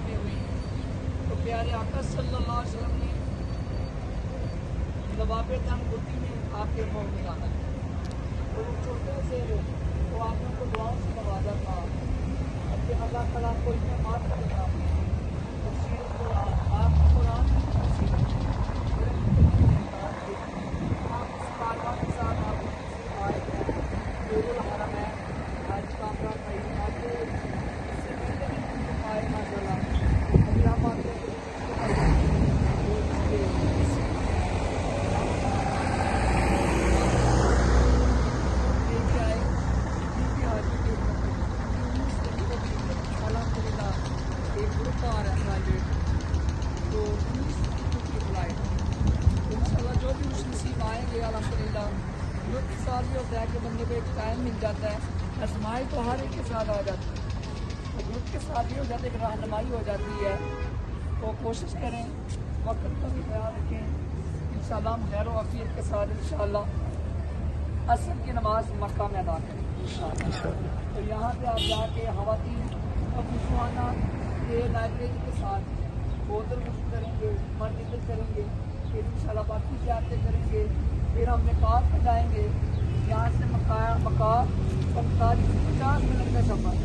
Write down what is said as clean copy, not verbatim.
किताबें हुई तो प्यारे आका सल्लल्लाहु अलैहि वसल्लम ने नवाब तनगुती में आपके मुँह में आना तो वो छोटे से तो आपने उनको दुआओं से नवाजा था कि अल्लाह ताला को इन्हें माफ करेगा तफसीर कुरान आप कुरान की तफसीर आप इस कारवां के साथ आप आए हैं बेरुल हरम है आज कामरा भाई आज इससे पहले भी उनको पाए माशाल्लाह अभी हम आते हैं होता है कि बंदे को एक टाइम मिल जाता है आजमाई तो हर एक के साथ आ जाती है तो ग्रुप के साथ भी हो जाती है रहनुमाई हो जाती है तो कोशिश करें वक्त का भी ख्याल रखें इंशाल्लाह हम खैर वफ़ीर के साथ इंशाल्लाह असर की नमाज मक्का में अदा करें इंशाल्लाह तो यहाँ पे आप जाके ख़वातीन और मुसलमाना के लाइब्रेरी के साथ बोतल वज़ू करेंगे मस्जिद करेंगे फिर इंशाल्लाह बाकी ज़ियारतें करेंगे फिर हम मिकात पर जाएंगे यहाँ से मका 45 मिनट का सफ़र